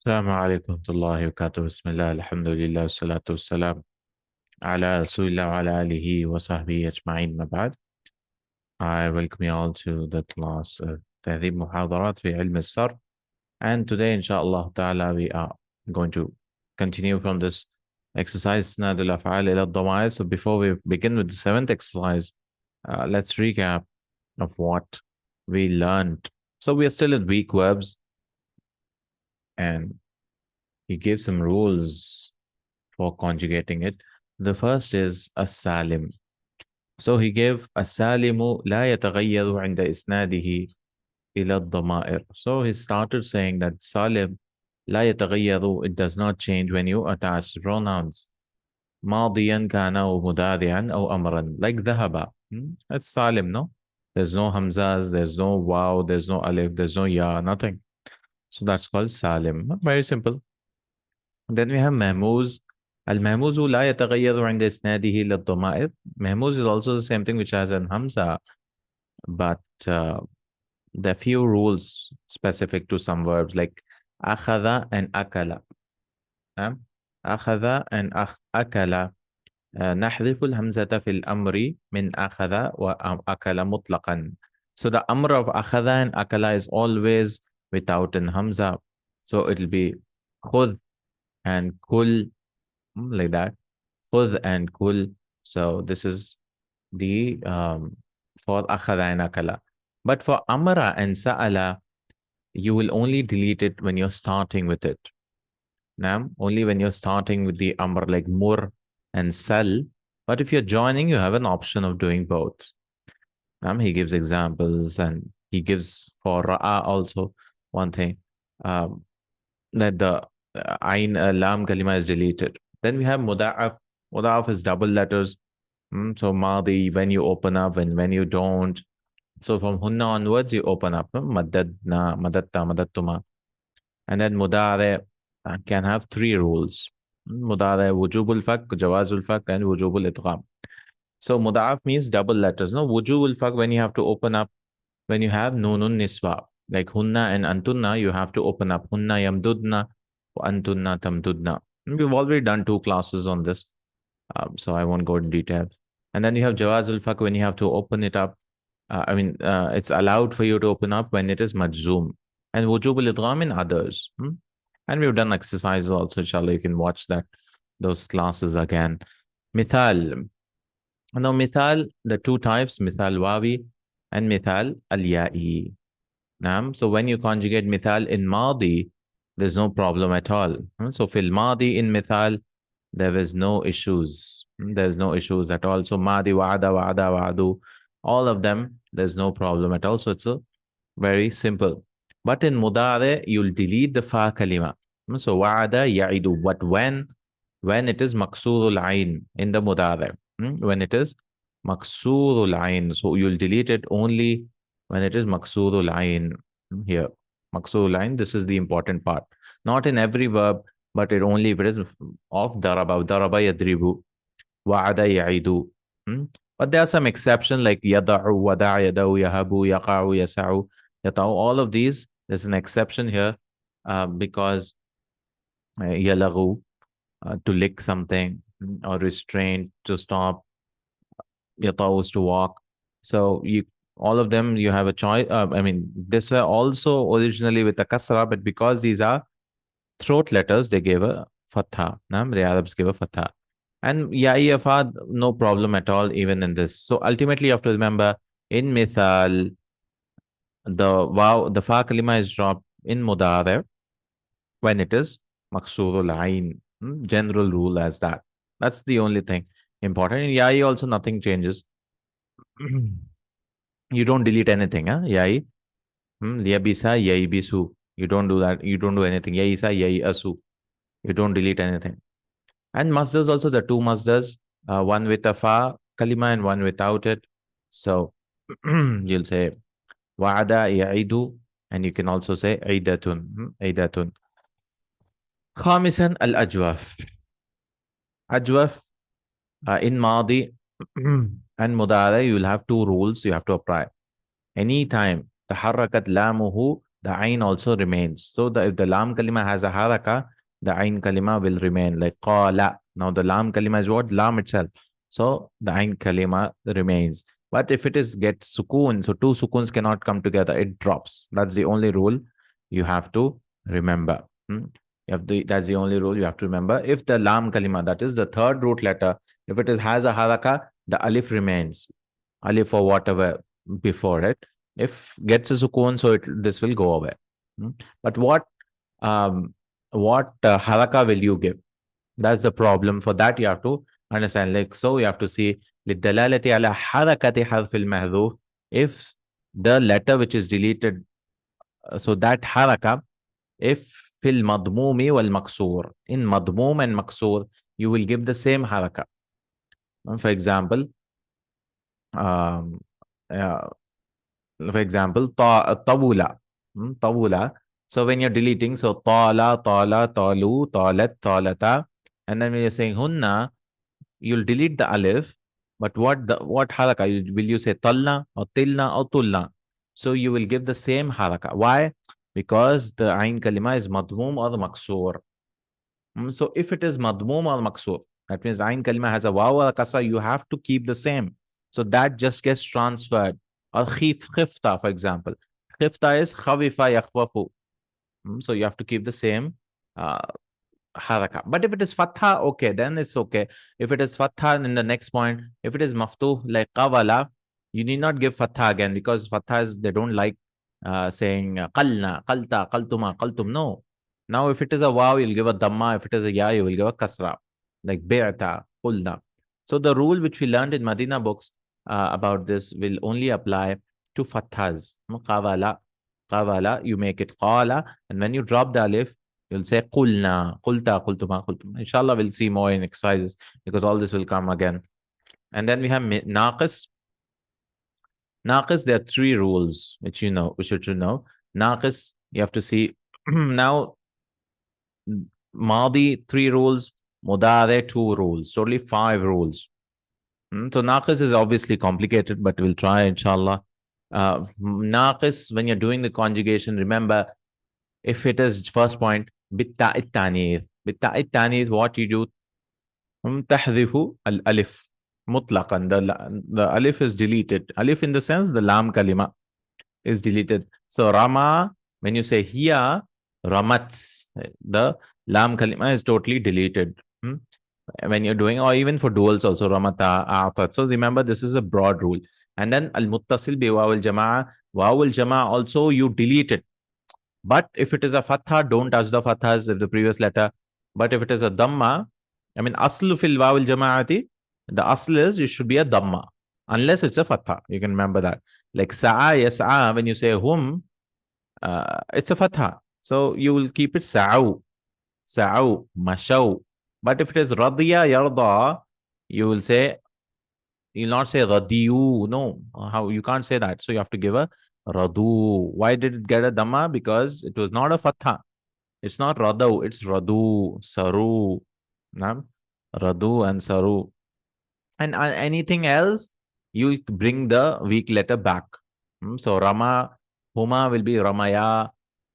السلام عليكم ورحمة الله وبركاته. بسم الله الحمد لله والصلاة والسلام على رسول الله وعلى آله وصحبه أجمعين ما بعد. I welcome you all to the class تهذيب محاضرات في علم الصرف. And today inshallah ta'ala we are going to continue from this exercise إسناد الأفعال إلى الضمائر. So before we begin with the seventh exercise, let's recap of what we learned. So we are still in weak verbs, and he gave some rules for conjugating it. The first is السالم. So he gave السالم لا يتغير عند إسناده إلى الضمائر. So he started saying that salim لا يتغير, it does not change when you attach pronouns. ماضيا كان أو مضارعا أو أمرا, like ذهب. That's salim, no? There's no hamzas, there's no wow, there's no alif, there's no ya, nothing. So that's called salim. Very simple. Then we have mahmuz. Al-mahmuz لا يتغير عند إسناده للضمائر. Mahmuz is also the same thing which has an hamza, but there are few rules specific to some verbs like أخذ and أكل. أخذ and أكل. نحذف الهمزة في الأمر من أخذ وأكل مطلقا. So the amr of أخذ and أكل is always without an hamza. So it will be خذ and kul, like that. Khud and kul. So this is the for akhada and akala. But for amara and sa'ala, you will only delete it when you're starting with it. Now, only when you're starting with the amr like mur and sal. But if you're joining, you have an option of doing both. He gives examples, and he gives for ra'a also one thing, that the ain lam kalima is deleted. Then we have muda'af. Muda'af is double letters. So madi, when you open up, and when you don't. So from hunna onwards, you open up. Maddadna, madatta, madattuma. And then mudare can have three rules. Mudare wujubul fak, jawazul fak, and wujubul idgham. So muda'af means double letters. No, wujubul fak, when you have to open up, when you have nunun niswa, like hunna and antunna, you have to open up. Hunna yamdudna, antunna tamdudna. We've already done 2 classes on this, so I won't go in detail. And then you have jawazul fak, when you have to open it up. It's allowed for you to open up when it is majzoom. And wujubul idgham in others. And we've done exercises also, inshallah. You can watch those classes again. Mithal. Now, mithal, the 2 types, mithal wawi and mithal al-ya'i. So when you conjugate mithal in madi, there's no problem at all. So fil madi in mithal, there is no issues. There's no issues at all. So madi, wa'ada, wa'adu, all of them, there's no problem at all. So it's very simple. But in mudare, you'll delete the fa kalima. So wa'ada ya'idu. But when it is maqsurul ayn in the mudare, when it is maqsurul ayn, so you'll delete it only when it is maqsurul ayn. Here, maqsurul ayn, this is the important part. Not in every verb, but it only if it is of daraba. Daraba yadribu, wa'ada ya'idu. But there are some exceptions like yada'u, wada'a, yada'u, yahabu, yaqa'u, yasa'u, yata'u. All of these, there's an exception here because yalagu, to lick something, or restraint, to stop, yata'u is to walk. So all of them, you have a choice. This were also originally with a kasra, but because these are throat letters, they gave a fatha. The Arabs gave a fatha. And ya'i afad, no problem at all, even in this. So ultimately, you have to remember, in mithal, the fa kalima is dropped in mudare when it is maqsurul ayn. General rule as that. That's the only thing important. In ya'i also, nothing changes. You don't delete anything, ya'i. Liyabisa, ya'i bisu. You don't do that. You don't do anything. Yaisa, ya'i asu. You don't delete anything. And masdars also, the 2 masdars, one with a fa kalima and one without it. So you'll say wa'ada ya'idu, and you can also say aidatun. Aidatun. Khamisan al-ajwaf. Ajwaf in madi and mudare, you will have 2 rules you have to apply. Anytime taharrakat lamuhu, the the ain also remains. So if the lam kalima has a haraka, the ain kalima will remain, like qala. Now the lam kalima is what? Lam itself. So the ain kalima remains. But if it is get sukoon, so two sukoons cannot come together, it drops. That's the only rule you have to remember. That's the only rule you have to remember. If the lam kalima, that is the third root letter, if it has a haraka, the alif remains. Alif or whatever before it. If gets a sukoon, so this will go away. But what haraka will you give? That's the problem. For that, you have to understand. Like, so you have to see للدلالة على حركة حرف المحذوف. If the letter which is deleted, so that haraka, if في المضموم والمكسور, in مضموم and مكسور, you will give the same haraka. For example, طاولة. طاولة. So when you're deleting, so طالة طالة طالو طالت طالتا, and then when you're saying hunna, you'll delete the alif, but what haraka will you say? Talna or tilna or tulna? So you will give the same haraka. Why? Because the ain kalima is madmum or maksur. So if it is madmum or maksur, that means ain kalima has a waw or a kasra, you have to keep the same. So that just gets transferred. Or khifta, for example. Khifta is khawifa yakhwafu. So you have to keep the same haraka. But if it is fatha, okay, then it's okay. If it is fatha in the next point, if it is maftuh like qawala, you need not give fatha again, because fatha is, they don't like saying qalna, qalta, qaltuma, qaltum. No. Now if it is a waw, you'll give a dhamma. If it is a ya, you will give a kasra, like bi'ta, qulna. So the rule which we learned in Madina books about this will only apply to fathas. Qawala, qawala, you make it qala, and when you drop the alif, you'll say qulna, qulta, qultuma, qultuma. Inshallah, we'll see more in exercises, because all this will come again. And then we have naqis. Naqis, there are three rules which you should know. Naqis, you have to see now. Madi, 3 rules. Mudare, 2 rules. Totally 5 rules. So naqis is obviously complicated, but we'll try, inshallah. Naqis, when you're doing the conjugation, remember, if it is first point, bitta it-tanith. Bitta it-tanith, what you do? Tahdifu al-alif. Mutlaqan. The alif is deleted. Alif in the sense, the lam kalima is deleted. So rama, when you say here, ramat, the lam kalima is totally deleted. When you're doing, or even for duals also, ramata, a'tat. So remember, this is a broad rule. And then al-muttasil bi waw al-jama'a. Waw al-jama'a also you delete it. But if it is a fatha, don't touch the fathas if the previous letter. But if it is a dhamma, I mean, aslu fil waw al-jama'ati, the asl is it should be a dhamma, unless it's a fatha. You can remember that. Like sa'a, yas'a, when you say hum, it's a fatha. So you will keep it sa'u, sa'u, mashaw. But if it is radiya, yarda, you will say, you'll not say radiyu. No, how you can't say that. So you have to give a radu. Why did it get a dhamma? Because it was not a fatha. It's not radu, it's radu, saru. Radu and saru. And anything else, you bring the weak letter back. So Rama, Huma will be Ramaya,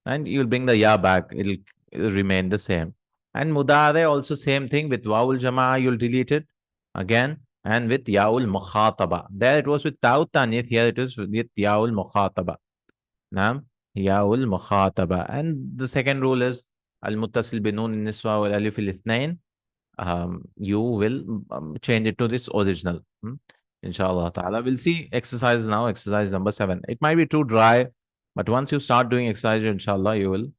and you'll bring the Ya back. It'll remain the same. And Mudare also same thing. With Wawul Jama'a, you'll delete it again. And with Yaul Mukhataba. There it was with Ta'ut Tanith. Here it is with Yaul Mukhataba. Naam, Yaul Mukhataba. And the second rule is Al-Muttasil Binun Niswa wal Alif al-Ithnain. You will change it to this original. Inshallah ta'ala. We'll see exercise now, exercise number 7. It might be too dry, but once you start doing exercise, inshallah, you will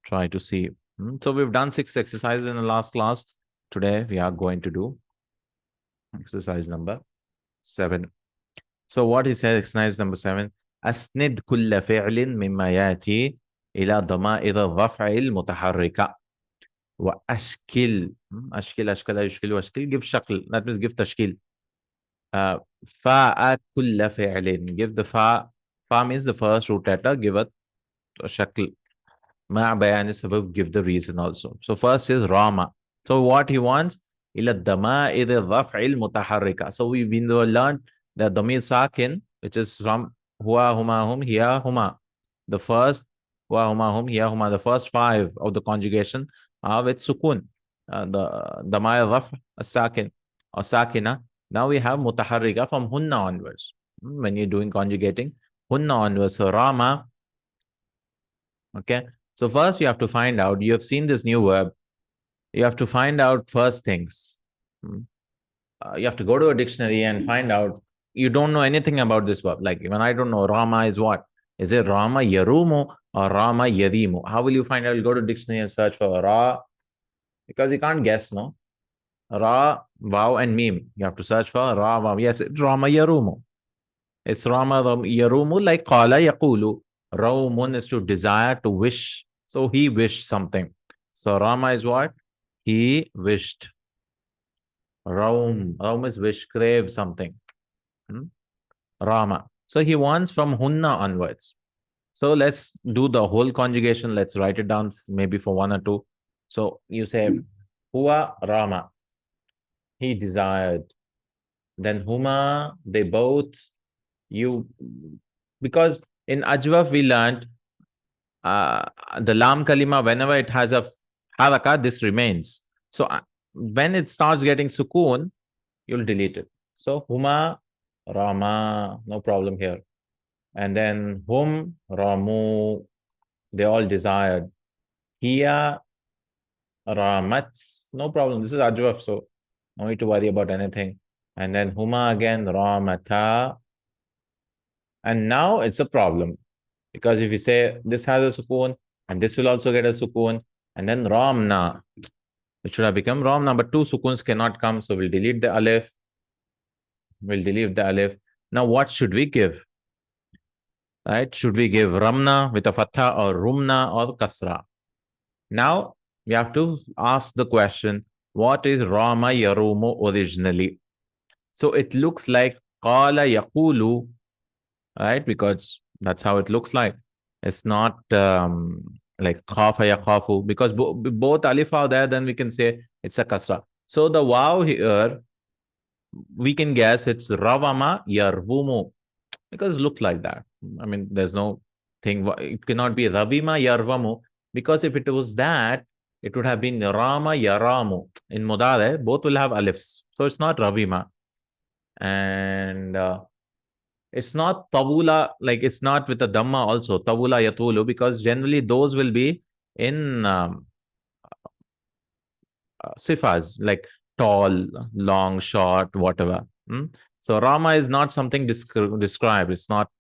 try to see. So we've done 6 exercises in the last class. Today, we are going to do exercise number 7. So what he says, exercise number 7, أسند كل فعل مما يأتي إلى ضمائر الرفع المتحركة. وأشكل أشكل يشكل وأشكل, give شكل, that means give تشكيل. فاء كل فعل, give the fa means the first root letter, give it a شكل. مع بيان السبب, give the reason also. So first is Rama. So what he wants, إلى الضمائر الرفع المتحركة. So we learned the ضمير ساكن, which is from huwa, huma, hum, hiya, huma. The first Huwa, huma, hum, hiya, huma. The first five of the conjugation are with sukun. The maya dhaf, as-sakin, or sakina. Now we have mutaharrika from hunna onwards. When you're doing conjugating, hunna onwards. So rama. Okay. So first you have to find out, you have seen this new verb. You have to find out first things. You have to go to a dictionary and find out. You don't know anything about this verb. Like even I don't know Rama is what. Is it Rama Yarumu or Rama Yarimu? How will you find out? You'll go to dictionary and search for Ra, because you can't guess, no? Ra, Vav, and Mim. You have to search for Ra, Vav. Yes, it's Rama Yarumu. It's Rama Yarumu, like Qala Yaqulu. Raumun is to desire, to wish. So he wished something. So Rama is what? He wished. Raum is wish, crave something. Rama. So he wants from Hunna onwards. So let's do the whole conjugation. Let's write it down maybe for one or two. So you say, Huwa Rama. He desired. Then Huma, they both. You, because in Ajwaf we learned the Lam Kalima, whenever it has a haraka, this remains. So when it starts getting sukoon, you'll delete it. So Huma, Rama, no problem here. And then Hum, Ramu, they all desired. Hiya, Ramat, no problem. This is Ajwaf, so no need to worry about anything. And then Huma again, Ramata. And now it's a problem. Because if you say this has a sukoon, and this will also get a sukoon, and then Ramna, it should have become Ramna, but two sukoons cannot come, so we'll delete the alif. We'll delete the alif. Now what should we give? Right? Should we give Ramna with a fatha or Rumna or Kasra? Now we have to ask the question, what is Rama Yarumu originally? So it looks like Qala Yaqulu, right? Because that's how it looks like. It's not like Khafa Yakhafu, because both alif are there, then we can say it's a Kasra. So the wow here, we can guess it's Ravama Yarvumu, because it looks like that. I mean, there's no thing. It cannot be Ravima Yarvamu, because if it was that, it would have been Rama Yaramu. In Mudare, both will have alifs. So it's not Ravima. And it's not Tawula, like it's not with the Dhamma also, Tawula Yatulu, because generally those will be in sifas, like tall, long, short, whatever. So Rama is not something described. It's not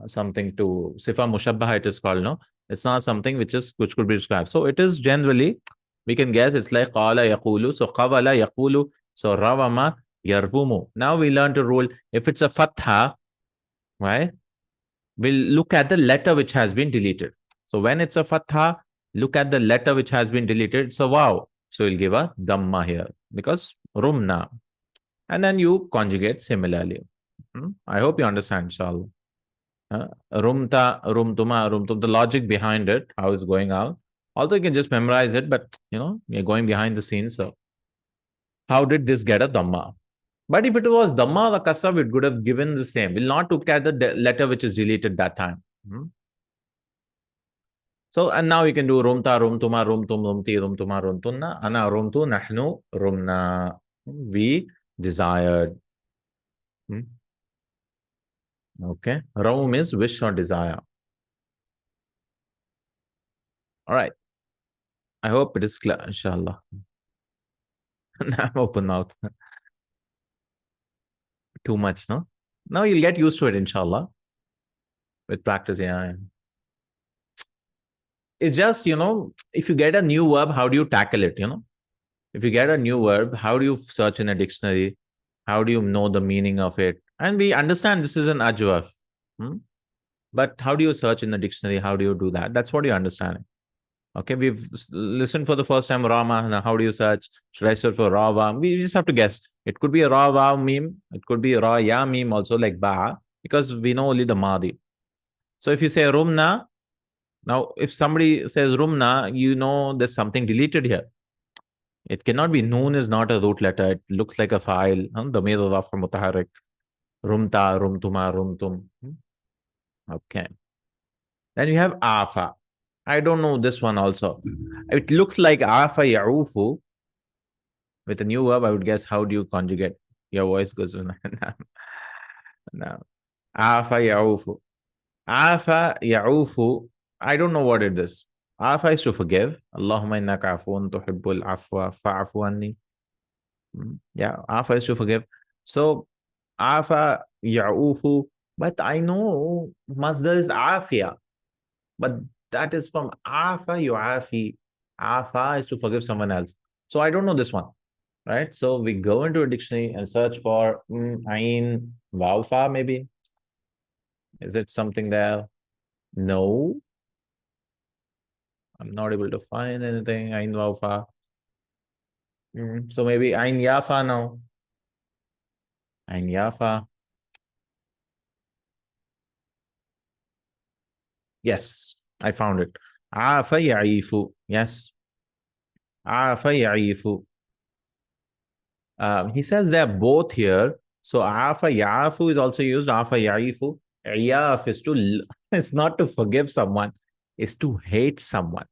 something to sifa mushabbaha, it is called, no? It's not something which could be described. So it is generally, we can guess it's like qala yaqulu. So qawala yaqulu. So rawama yarvumu. Now we learn to rule, if it's a fatha, right? We'll look at the letter which has been deleted. So when it's a fatha, look at the letter which has been deleted. So wow. So we'll give a dhamma here, because rumna. And then you conjugate similarly. I hope you understand, inshallah. Rumta, rumtuma, rumtum, the logic behind it, how it's going out. Although you can just memorize it, but you're going behind the scenes. So how did this get a dhamma? But if it was dhamma or kasra, it would have given the same. We'll not look at the letter which is deleted that time. So, and now you can do rumta, rumtuma, rumtum, rumti, rumtuma, rumtunna, ana, rumtu, nahnu, rumna. We desired. Okay. Raum is wish or desire. All right. I hope it is clear, inshallah. I'm open mouth. Too much, no? Now you'll get used to it, inshallah. With practice, yeah. It's just, if you get a new verb, how do you tackle it, If you get a new verb, how do you search in a dictionary? How do you know the meaning of it? And we understand this is an ajwaf. But how do you search in the dictionary? How do you do that? That's what you're understanding. Okay, we've listened for the first time Rama. Now, how do you search? Should I search for Rava? We just have to guess. It could be a Rava meme. It could be Ra Ya meme also, like Ba, because we know only the Madi. So if you say Rumna, now if somebody says Rumna, there's something deleted here. It cannot be. Noon is not a root letter. It looks like a file. The Medu from Mutaharik. Rumta, Rumtuma, Rumtum. Okay. Then you have Afa. I don't know this one also. It looks like afa ya'ufu. With a new verb, I would guess, how do you conjugate? Your voice goes, no. Afa ya'ufu. Afa ya'ufu. I don't know what it is. Afa is to forgive. Allahumma innaka afoon tuhibbul afwa fa'afu anni. Yeah, afa is to forgive. So, afa ya'ufu. But I know masdar is afia. But that is from afa yu'afi. Afa is to forgive someone else. So I don't know this one. Right? So we go into a dictionary and search for ain wawfa maybe. Is it something there? No. I'm not able to find anything. Ain wawfa. So maybe ain yafa now. Ain yafa. Yes, I found it. Afa ya'ifu. Yes. Afa ya'ifu. He says they're both here. So afa ya'afu is also used. Afa ya'ifu. Iyaf is to it's not to forgive someone, it's to hate someone.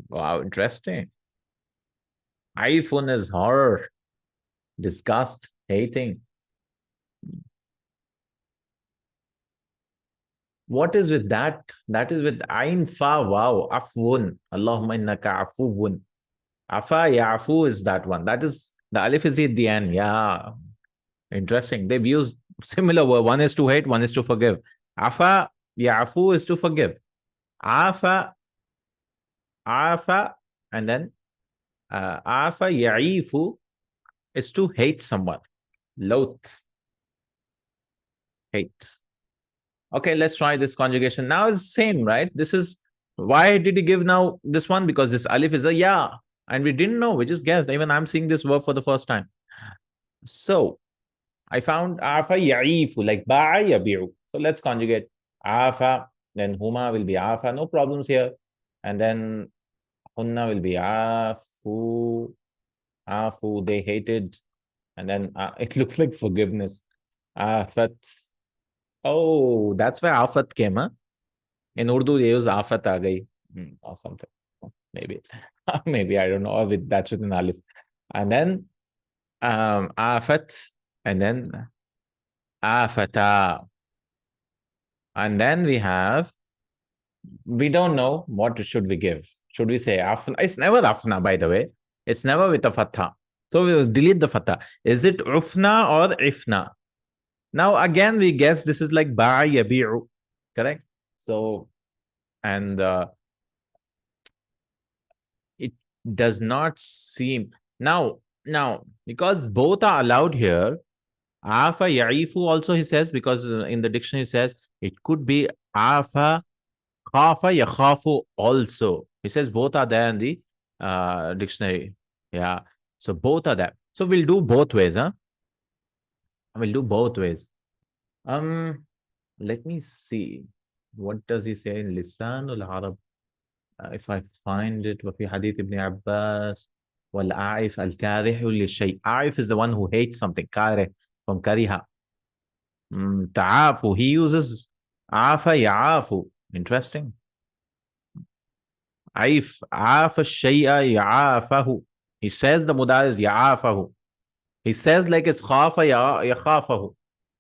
Wow, interesting. Ifun is horror, disgust, hating. What is with that? That is with ain fa wow afun. Allahumma innaka afuwun. Afa ya'fu is that one. That is the alif is at the end. Yeah. Interesting. They've used similar word. One is to hate, one is to forgive. Afa ya'fu is to forgive. Afa, and then afa ya'ifu is to hate someone. Loath. Hate. Okay, let's try this conjugation. Now it's the same, right? This is, why did he give now this one? Because this alif is a ya. And we didn't know, we just guessed. Even I'm seeing this verb for the first time. So, I found afa ya'ifu, like ba'a yabi'u. So let's conjugate afa, then huma will be afa, no problems here. And then hunna will be afu, they hated. And then it looks like forgiveness. Afat. Oh, that's where afat came, huh? In Urdu, they use afat aa gayi, or something. Maybe. Maybe, I don't know. Or that's with an alif. And then afat, and then afata. And then we don't know what should we give. Should we say afna? It's never afna, by the way. It's never with a fatha. So we'll delete the fatha. Is it ufna or ifna? Now again, we guess this is like ba'a yabi'u. Correct? So, and it does not seem. Now, because both are allowed here, afa ya'ifu also he says, because in the dictionary says it could be afa khafa yakhafu also. He says both are there in the dictionary. Yeah. So both are there. So we'll do both ways, huh? We'll do both ways. Let me see. What does he say in Lisan al-Arab? If I find it, وفي حديث ابن عباس والعائف الكاره للشيء. Aif is the one who hates something. كاره from kariha. Ta'afu. He uses afa ya'afu. Interesting. Aif afa shay'a ya'afahu. He says the mudar is ya'afahu. He says like it's khafa yakhafahu.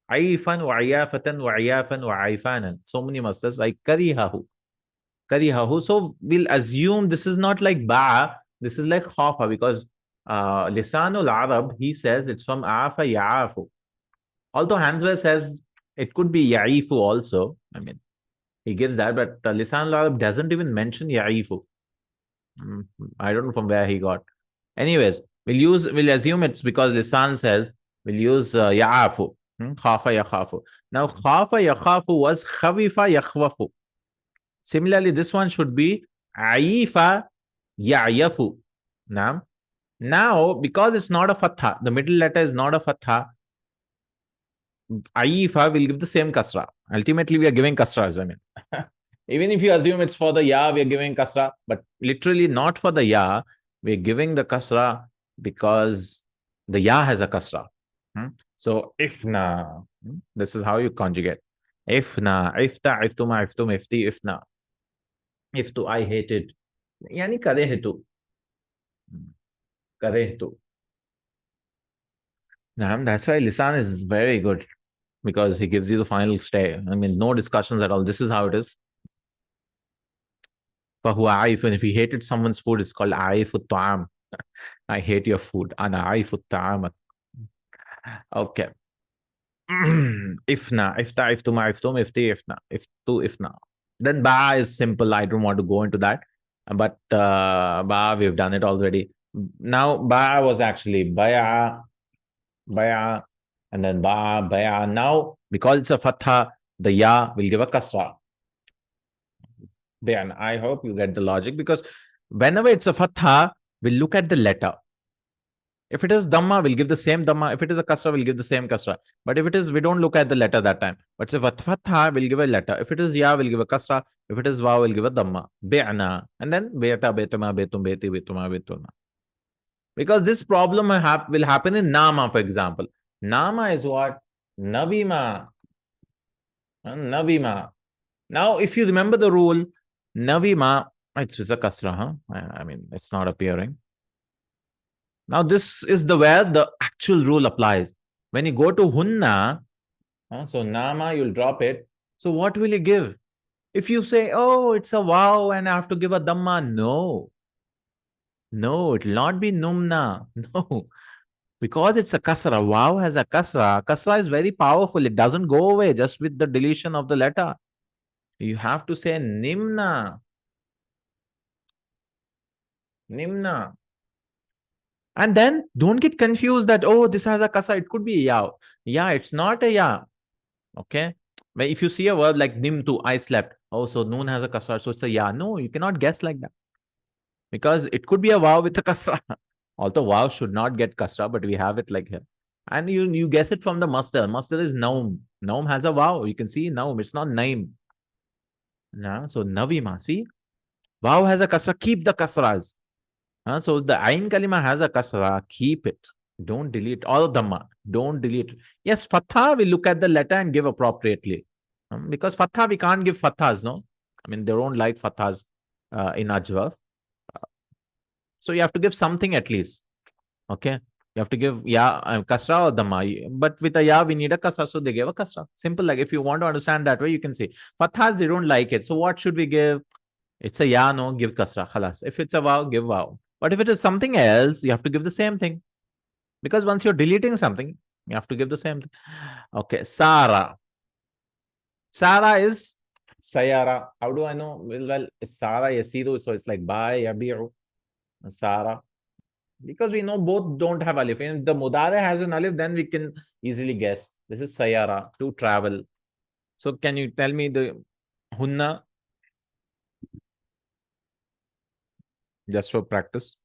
Aifan wa ayafatan wa ayafan wa aifanan. So many masters like karihahu. Karihahu. So we'll assume this is not like ba'a. This is like khafa, because Lisanul Arab, he says it's from afa ya'afu. Although Hansware says it could be ya'ifu also. I mean, he gives that, but Lisanul Arab doesn't even mention ya'ifu. I don't know from where he got. Anyways, we'll assume it's because Lisan says we'll use ya'afu. Khafa yakhafu. Now, khafa yakhafu was khawifa yakhwafu. Similarly, this one should be aifa ya'yafu. Now, because it's not a fatha, the middle letter is not a fatha, aifa will give the same kasra. Ultimately, we are giving kasra, I mean. Even if you assume it's for the ya, we are giving kasra, but literally not for the ya, we're giving the kasra because the ya has a kasra. So, ifna, this is how you conjugate. Ifna, ifta, iftuma, iftum, ifti, ifna. If to, I hated. Yani karehtu. Karehtu. That's why lisan is very good because he gives you the final stay. I mean, no discussions at all. This is how it is. فهو عايف. And if he hated someone's food, it's called عايف الطعام. I hate your food. أنا عايف الطعام. Okay. Ifna, ifta, iftuma, iftum, ifti, ifna, iftu, ifna. Then ba is simple. I don't want to go into that. But ba, we've done it already. Now, ba was actually baya, baya, and then ba, baya. Now, because it's a fatha, the ya will give a kasra. Bayan. I hope you get the logic because whenever it's a fatha, we'll look at the letter. If it is Dhamma, we'll give the same Dhamma. If it is a Kasra, we'll give the same Kasra. But if it is, we don't look at the letter that time. But if Fatha, we'll give a letter. If it is Ya, we'll give a Kasra. If it is Va, we'll give a Dhamma. Bi'na. And then Beta, Betama, Betum, Beti, Betuma, Betuna. Because this problem will happen in Nama, for example. Nama is what? Navima. Navima. Now, if you remember the rule, Navima, it's a Kasra, huh? I mean, it's not appearing. Now, this is where the actual rule applies. When you go to hunna, so nama, you'll drop it. So what will you give? If you say, oh, it's a wow and I have to give a dhamma, no. No, it will not be numna. No. Because it's a kasra. Wow has a kasra. Kasra is very powerful. It doesn't go away just with the deletion of the letter. You have to say nimna. Nimna. And then don't get confused that, oh, this has a kasra. It could be a ya. Yeah, it's not a ya. Okay. But if you see a verb like nimtu, I slept. Oh, so noon has a kasra. So it's a ya. No, you cannot guess like that. Because it could be a wow with a kasra. Although wow should not get kasra, but we have it like here. And you guess it from the masdar. Masdar is naum. Naum has a wow. You can see naum. It's not naim. Yeah, so navima. See? Wow has a kasra. Keep the kasras. So the ain kalima has a kasra. Keep it. Don't delete all of them. Don't delete. Yes, fatha, we look at the letter and give appropriately. Because fatha, we can't give fathas, no? I mean, they don't like fathas in Ajwa. So you have to give something at least. Okay. You have to give ya, kasra or dhamma. But with a ya, we need a kasra. So they gave a kasra. Simple. Like if you want to understand that way, you can say fathas, they don't like it. So what should we give? It's a ya, no, give kasra. Khalas. If it's a wow, give wow. But if it is something else, you have to give the same thing. Because once you're deleting something, you have to give the same thing. Okay, Sara. Sara is Sayara. How do I know? Well, Sara Yasiru, so it's like Ba Yabiru. Sara. Because we know both don't have alif. If the Mudare has an alif, then we can easily guess. This is Sayara, to travel. So can you tell me the Hunna? Just for practice.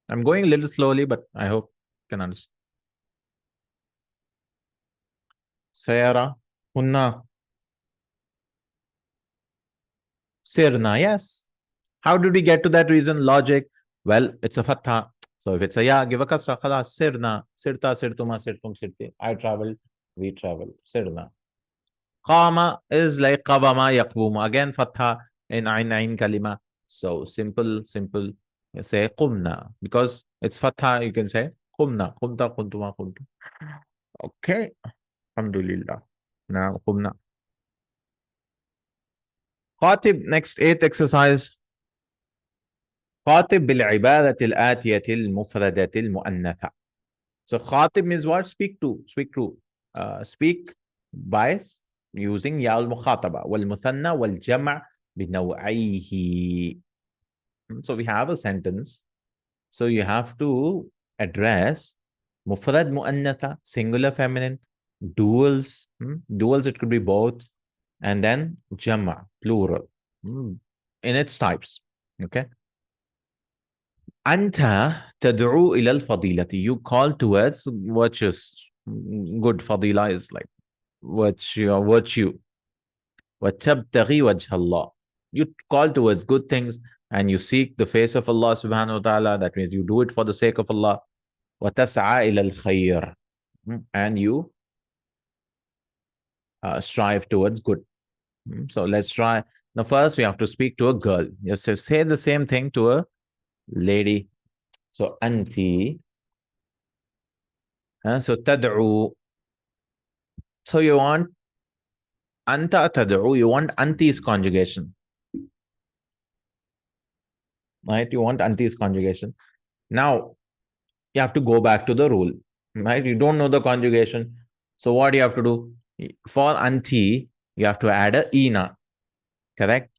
I'm going a little slowly, but I hope you can understand. Sayara, Hunna. Sirna, yes. How did we get to that reason? Logic. Well, it's a fatha. So if it's a ya, give a kasra. Khalas. Sirna. Sirta, sirtuma, sirtum, sirti. I travel. We travel. Sirna. Qama is like qawama, yaqwuma. Again, fatha in ain kalima. So simple, simple. You say qumna. Because it's fatha, you can say qumna. Qumta, quntuma, quntum. Okay. Alhamdulillah. Now, qumna. Khatib, next 8th exercise. خاطب بالعبارة الآتية المفردة المؤنثة. So خاطب means what? Speak to. Speak to. Speak by using يا المخاطبة والمثنى والجمع بنوعيه. So we have a sentence. So you have to address مفرد مؤنثة, singular feminine, duals. Duals, it could be both. And then جمع, plural. In its types. Okay. Anta tad'u ila al-fadilati. You call towards virtues. Good fadila is like virtue. وَتَبْتَغِي وَجْهَ اللَّهِ. You call towards good things and you seek the face of Allah subhanahu wa ta'ala. That means you do it for the sake of Allah. وَتَسْعَى إِلَى الْخَيْرِ. And you strive towards good. So let's try. Now, first we have to speak to a girl. Just say the same thing to a lady. So, anti. So, tad'u. So, you want anta tad'u. You want anti's conjugation. Right? You want anti's conjugation. Now, you have to go back to the rule. Right? You don't know the conjugation. So, what do you have to do? For anti, you have to add a ina. Correct?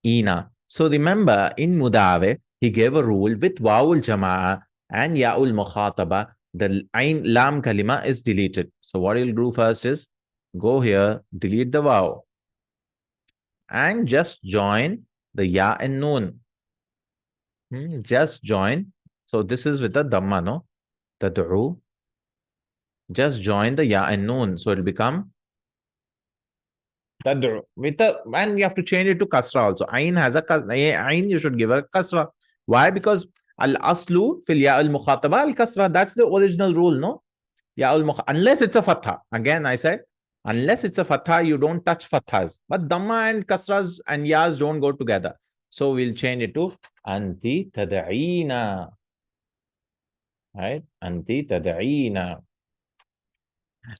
Ina. So remember, in Mudare, he gave a rule with Wawul Jama'a and Ya'ul Mukhataba. The Ain Lam Kalima is deleted. So what you'll do first is go here, delete the Waw, and just join the Ya and Noon. Just join. So this is with the Dhamma, no? Tad'u. Just join the Ya and Noon. So it'll become Tad'u. And you have to change it to Kasra also. Ain has a Kasra. Ain, you should give a Kasra. Why? Because al-aslu fil ya al-mukhataba al-kasra. That's the original rule, no? Ya unless it's a fatha. Again, I said, unless it's a fatha, you don't touch fathas. But dhamma and kasras and yas don't go together. So we'll change it to anti tad'ina. Right? Anti tad'ina.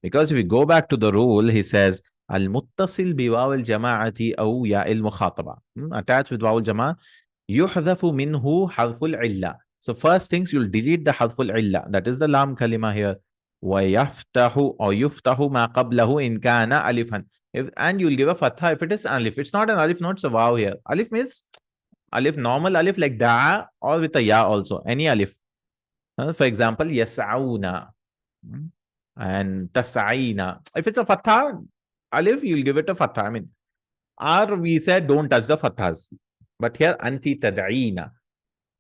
Because if we go back to the rule, he says, al-muttasil biwaw al-jama'ati aw ya al-mukhataba. Attached with waw al-jama'a. يحذف منه حرف العلة. So first things you'll delete the حرف العلة. That is the lam kalima here. ويفتح or يفتح ما قبله إن كان ألفا. And you'll give a fatha if it is alif. It's not an alif, not a waw here. Alif means alif, normal alif like da'a or with a ya also. Any alif. For example, يسعون and tas'ina. If it's a fatha alif, you'll give it a fatha. I mean, or we said don't touch the fathas. But here, anti tad'ina.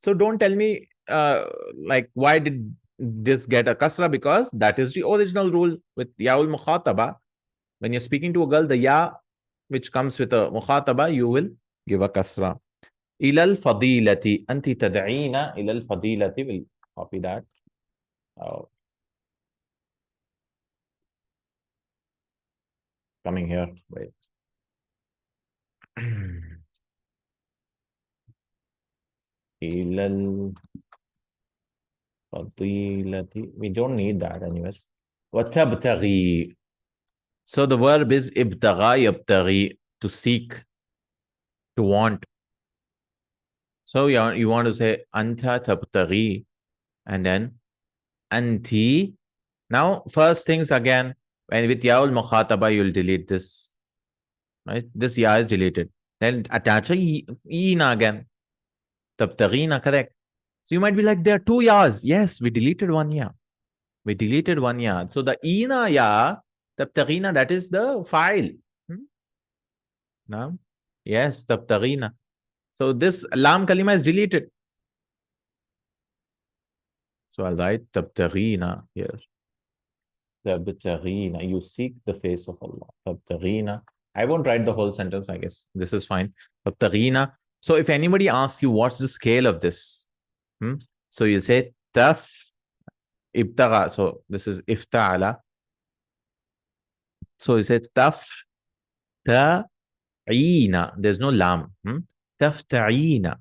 So don't tell me, like, why did this get a kasra? Because that is the original rule with yaul mukhataba. When you're speaking to a girl, the ya which comes with a mukhataba, you will give a kasra. Ilal fadilati. Anti tad'ina ilal fadilati. We'll copy that. Oh. Coming here. Wait. Ilal fadilati. We don't need that anyways. Watabtaghi. So the verb is ibtagha yabtaghi, to seek, to want. So you want to say anta tabtaghi and then anti. Now, first things again, when with yaul mukhataba, you'll delete this. Right? This ya is deleted. Then attach a ina again. Tabtaghina, correct. So you might be like, there are two yas. Yes, we deleted one ya. We deleted one ya. So the ina ya, tabtaghina, that is the file. No? Yes, tabtaghina. So this lam kalima is deleted. So I'll write tabtaghina here. Tabtaghina. You seek the face of Allah. Tabtaghina. I won't write the whole sentence, I guess. This is fine. Tabtaghina. So if anybody asks you what's the scale of this, so you say taf ibtagha. So this is ifta'ala. So you say taf ta'ina. There's no lam. Tafta'ina.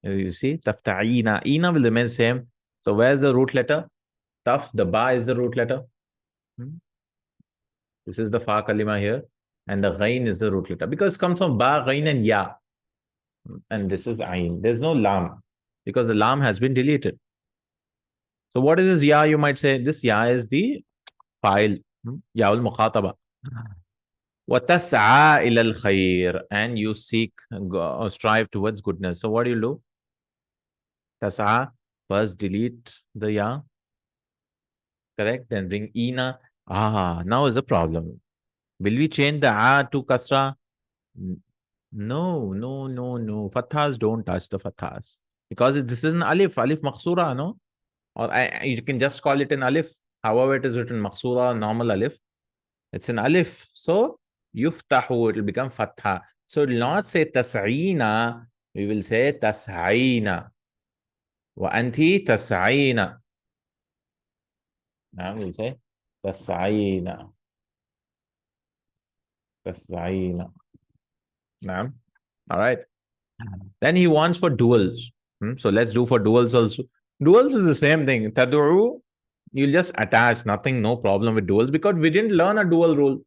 You see, tafta'ina. Ina will remain same. So where's the root letter? Taf, the ba is the root letter. This is the fa kalima here. And the ghain is the root letter. Because it comes from ba, ghain and ya. And this is ain. There's no lam. Because the lam has been deleted. So what is this ya? You might say this ya is the file. Ya'ul mukhataba. وَتَسْعَى إِلَى الْخَيْرِ. And you seek or strive towards goodness. So what do you do? Tas'a. First delete the ya. Correct? Then bring ina. Now is a problem. Will we change the a to kasra? No. Fathas don't touch the fathas. Because this is an alif maksura, no? Or you can just call it an alif. However it is written, maksura, normal alif. It's an alif. So, yuftahu, it will become fatha. So, it will not say tas'ina. We will say tas'ina. Wa anti tas'ina. Now, we will say tas'ina. تسعين. نعم. All right. Then he wants for duals. So let's do for duals also. Duals is the same thing. Tad'u, you'll just attach, nothing, no problem with duals because we didn't learn a dual rule.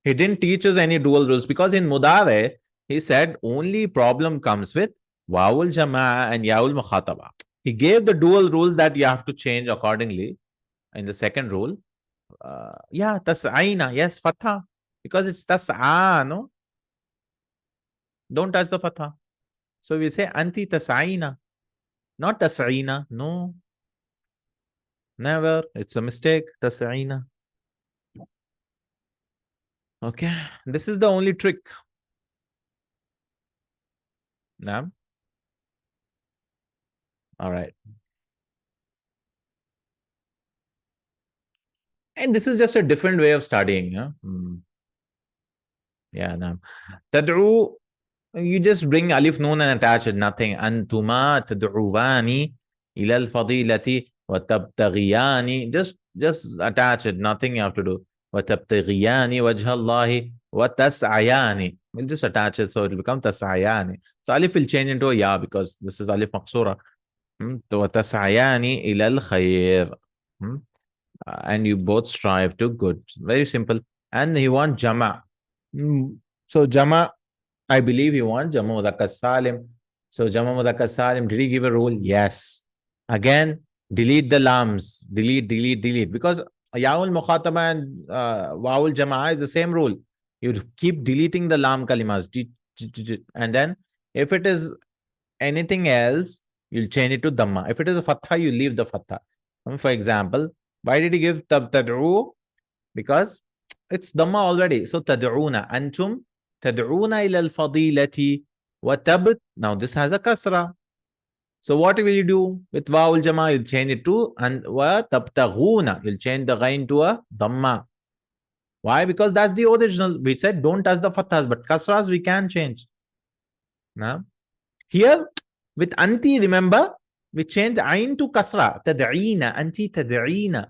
He didn't teach us any dual rules because in Mudare, he said only problem comes with Wawul Jama'a and Yaul Mukhataba. He gave the dual rules that you have to change accordingly in the second rule. Yeah, tas'aina, yes, fatha. Because it's tas'a, no? Don't touch the fatha. So we say anti tas'aina, not tas'aina. No, never. It's a mistake. Tas'aina. Okay, this is the only trick. Now, all right. And this is just a different way of studying. Yeah, yeah. Now, tad'u, you just bring alif noon and attach it. Nothing. Antuma tad'uvani ila al-fadilati wa tabtaghiyani. Just attach it. Nothing you have to do. Wa tabtaghiyani wajha Allahi wa tas'ayani. We'll just attach it so it'll become tas'ayani. So alif will change into a ya because this is alif maqsura. Wa tas'ayani ila al-khair. And you both strive to good. Very simple. And he wants jama. So jama, I believe he wants jama mudhakkar salim. So jama mudhakkar salim, did he give a rule? Yes. Again, delete the lams. Delete. Because yaul mukhataba and waul jama is the same rule. You keep deleting the lam kalimas. And then if it is anything else, you'll change it to dhamma. If it is a fatha, you leave the fatha. For example, why did he give tad'u? Because it's dhamma already. So tad'una. Antum tad'una ila al-fadilati wa tabt. Now this has a kasra. So what will you do? With wa'ul jama, you'll change it to and wa tabtaghuna. You'll change the ghain to a dhamma. Why? Because that's the original. We said don't touch the fathas, but kasras we can change. Now, here with anti, remember, we changed ain to kasra. Tad'ina, anti tad'ina.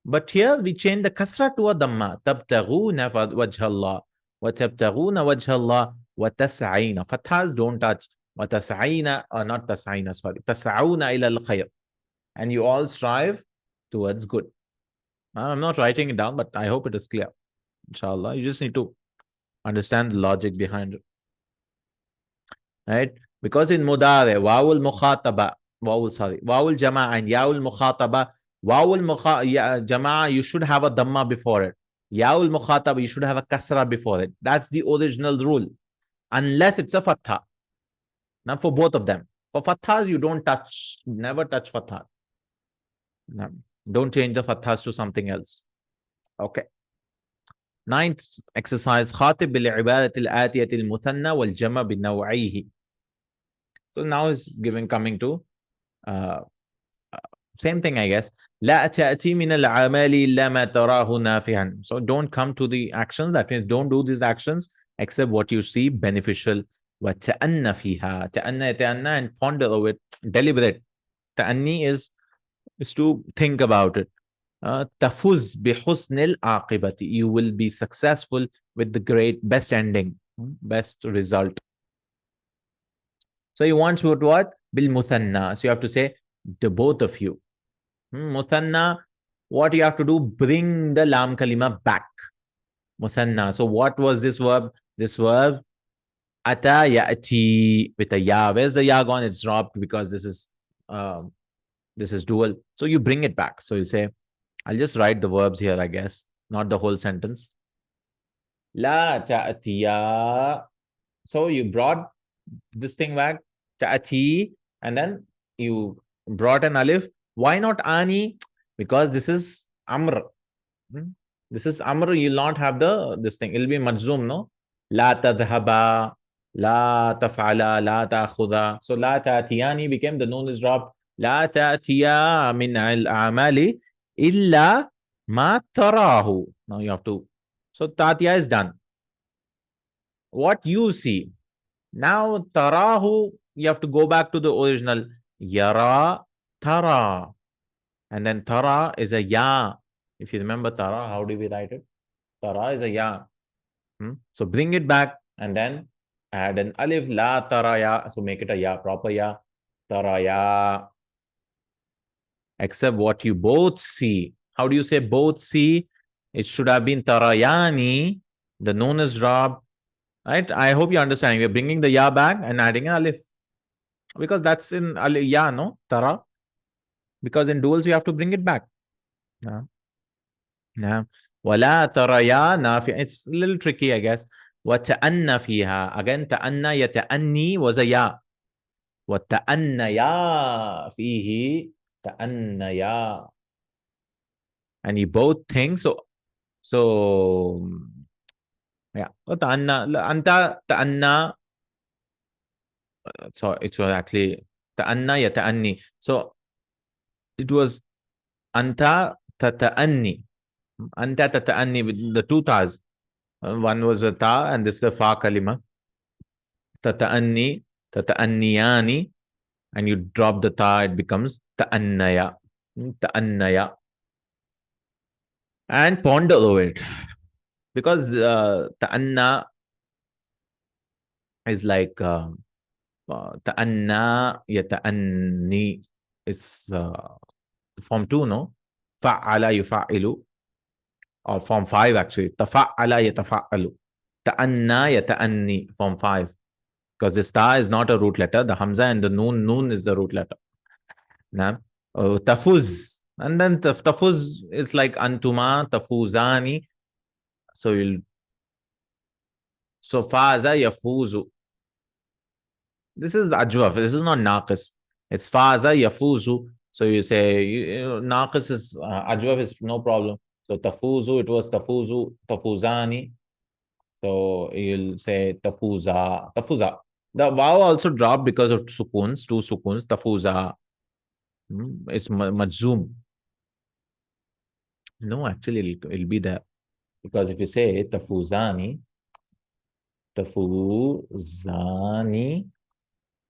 But here we change the kasra to a dhamma. Tabtaghuna wajha Allah. Wa tabtaghuna wajha Allah. Wa tas'aina. Fathas don't touch. Wa tas'aina, or not tas'aina, sorry. Tas'auna ila al-khayr. And you all strive towards good. I'm not writing it down, but I hope it is clear. Inshallah. You just need to understand the logic behind it. Right? Because in mudare, wawul mukhataba, wawul jama and yaul mukhataba, wawul jama, you should have a dhamma before it. Yaul mukhataba, you should have a kasra before it. That's the original rule. Unless it's a fatha. Now for both of them. For fathas, you don't touch, never touch fatha. No. Don't change the fathas to something else. Okay. Ninth exercise, khatib bil ibadati al-atiyati al-muthanna wal jama bi naw'ihi. So now is coming to same thing, I guess. لا تأتي من الأعمال إلا ما تراه نافعا. So don't come to the actions. That means don't do these actions except what you see beneficial. وتأنى فيها. تأنى and ponder over it. Deliberate. تأني is to think about it. تفوز بحسن العاقبة. You will be successful with the best ending, best result. So he wants what? Bil muthanna. So you have to say the both of you. Muthanna, what you have to do? Bring the lam kalima back. Muthanna. So what was this verb? This verb, ata ya'ti, with a ya. Where's the ya gone? It's dropped because this is dual. So you bring it back. So you say, I'll just write the verbs here, I guess, not the whole sentence. La ta'tiya. So you brought this thing back, ta'ati, and then you brought an alif. Why not ani? Because this is amr. This is amr. You'll not have this thing. It'll be majzoom, no? La tadhaba, la taf'ala, la ta'khuda. So la ta'tiyani became the noon is dropped. La ta'tiya min al-a'mali illa ma tarahu. Now you have to. So ta'tiya is done. What you see. Now tarahu, you have to go back to the original. Yara, tara. And then tara is a ya. If you remember tara, how do we write it? Tara is a ya. So bring it back and then add an alif, la taraya. So make it a ya, proper ya, taraya. Except what you both see. How do you say both see? It should have been tarayani. The noon is dropped. Right? I hope you're understanding. We're bringing the ya back and adding an alif. Because that's in alif, ya, no? Tara. Because in duals, you have to bring it back. Yeah. Yeah. ولا تريا نافع. It's a little tricky, I guess. وتأنى فيها. Again, تأنى يتأني was a ya. وتأنيا فيه تأنيا. And you both think so yeah. وتأنى أنت تأنى. So it was actually تأنى يتأني. So it was أنت تتأني. أنت تتأني with the two tas. One was a ta and this is the fa kalima. تتأني تتأنياني. And you drop the ta, it becomes ta'annaya. Ta'annaya. And ponder over it. Because ta'anna is like ta'anna yata'anni. It's form 2, no? Fa'ala yufa'ilu. Or form 5 actually. Tafa'ala yatafa'alu. Ta'anna yata'anni. Form 5. Because the ta is not a root letter. The hamza and the noon is the root letter. Now, tafuz. And then tafuz is like antuma, tafuzani. So faza yafuzu. This is ajwaf. This is not naqis. It's faza yafuzu. So you say naqis is ajwaf is no problem. So tafuzu, it was tafuzu, tafuzani. So you'll say tafuza, tafuza. The waw also dropped because of sukuns, two sukuns, tafuza. It's majzoom. No, actually, it'll be there. Because if you say tafuzani,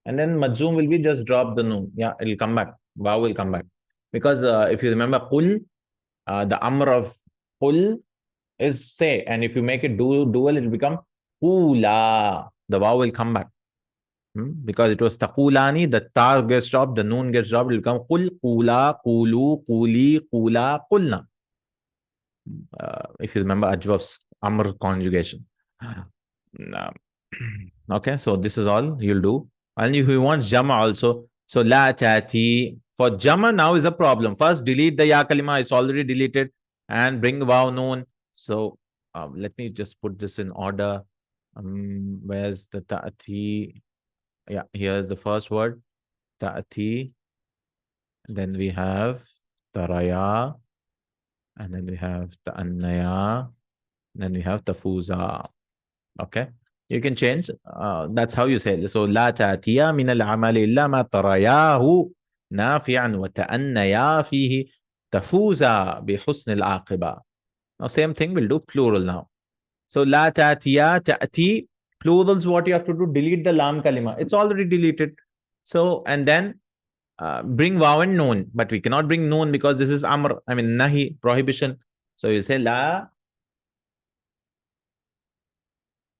and then majzoom will be just drop the noon. Yeah, it'll come back. Waw will come back. Because if you remember qul, the amr of qul is say. And if you make it dual, it'll become qula. The waw will come back. Because it was taqulani, the ta gets dropped, the noon gets dropped, it will become qul, qula, qulu, quli, qula, qulna. If you remember Ajwaf's Amr conjugation. Okay, so this is all you'll do. And if you want Jama also, so La Tati. For Jama now is a problem. First, delete the Ya Kalima, it's already deleted, and bring Waw Noon. So let me just put this in order. Where's the Ta'ati? Yeah, here's the first word, Ta'ati. Then we have Taraya. And then we have Ta'annaya. Then we have Tafuza. Okay. You can change. That's how you say it. So, La ta'tiya min al-amal illa ma tarayahu nafi'an wa ta'annaya fihi tafuza bi husn al-aqiba. Now, same thing, we'll do plural now. So, La ta'tiya, ta'ti, plurals, what you have to do, delete the lam kalima. It's already deleted. So, and then bring waw and noon, but we cannot bring noon because this is amr, I mean nahi, prohibition. So you say la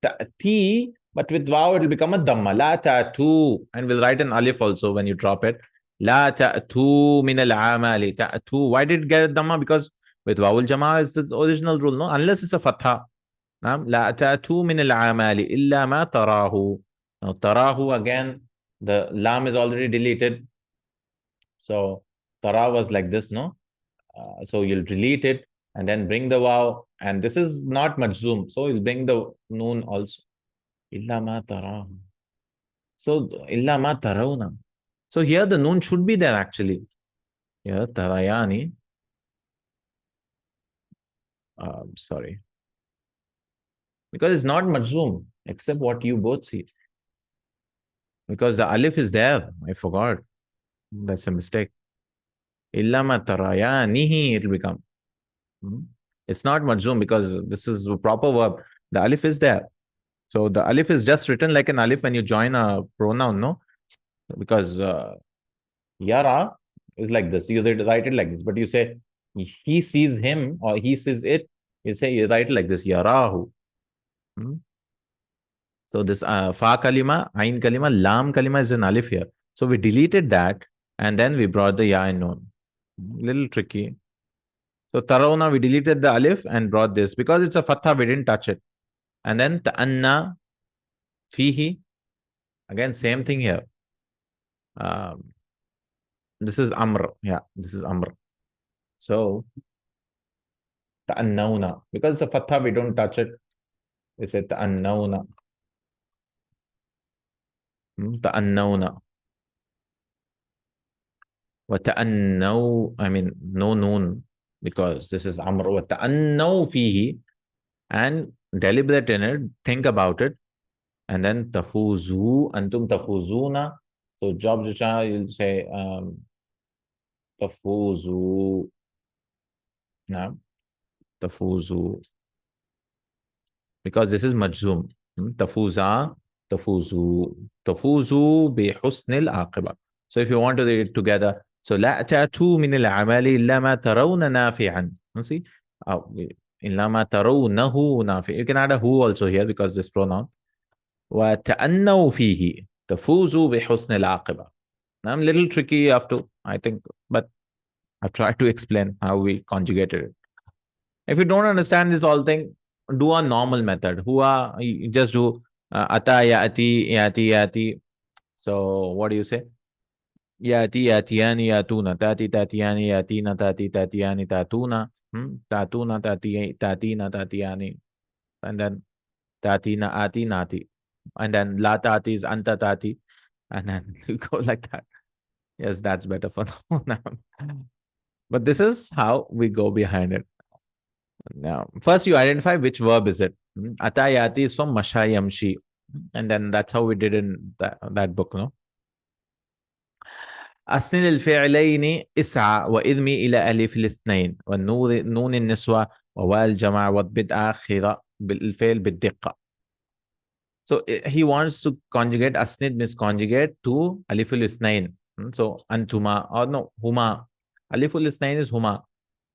ta'ti, but with waw it will become a dhamma. La ta'tu, and we'll write an alif also when you drop it. La ta'tu min al-amali. Ta'tu. Why did it get a dhamma? Because with waw al-jama is the original rule, no? Unless it's a fatha. La ta'tu min al-amali illa ma tarahu. Now tarahu again, the lam is already deleted. So tara was like this, no? So you'll delete it and then bring the waw. And this is not majzoom. So you'll bring the noon also. Illa ma tarahu. So illa ma tarawna. So here the noon should be there actually. Here tarayani. Sorry. Because it's not majzoom except what you both see. Because the alif is there. I forgot. That's a mistake. Illa ma tarayanihi it will become. It's not majzoom because this is a proper verb. The alif is there. So the alif is just written like an alif when you join a pronoun, no? Because yara is like this. You write it like this. But you say he sees him or he sees it. You say you write it like this. Yarahu. Hmm? So this fa kalima, ain kalima, lam kalima is an alif here. So we deleted that and then we brought the ya and nun. Little tricky. So tarawna, we deleted the alif and brought this because it's a fatha, we didn't touch it. And then ta'anna fihi, again same thing here. Um, this is amr. Yeah, this is amr. So ta'annawna, because it's a fatha, we don't touch it. We say ta'annawna. Ta'annawna. وتأنوا, I mean, no noon, because this is Amr. وتأنوا فيه, and deliberate in it, think about it, and then تفوزوا, أنتم تفوزون. So job you'll say تفوزوا. نعم تفوزوا, because this is مجزوم. تفوزا تفوزوا تفوزوا بحسن العاقبة. So if you want to read it together, so لا تأتوا من الأعمال إلا ما ترون نافعا. You see? إلا ما ترونه نافع. You can add a who also here because this pronoun. وتأنوا فيه تفوزوا بحسن العاقبة. I'm a little tricky you have to, I think, but I've tried to explain how we conjugated it. If you don't understand this whole thing, do a normal method. Hua, you just do ata, yati, yati, yati. So what do you say? Yati, yatiyani, yatuna, tati, tatiyani, yatina, tati, tatiyani, tatuna, tatuna, tati, tatina, tatiyani, and then tatina, ati, nati, and then la tati is anta tati, and then you go like that. Yes, that's better for now. But this is how we go behind it. Now, first you identify which verb is it. Atayati is from mashayamshi, and then that's how we did in that book, no? أسند الفعلين اسعى وإذمي إلى ألف الاثنين والنون نون النسوة وواو الجمع واضبط آخر بالفعل بالدقة. So he wants to conjugate asnid means conjugate to aliful ithnain. So antuma, or no, huma. Aliful ithnain is huma.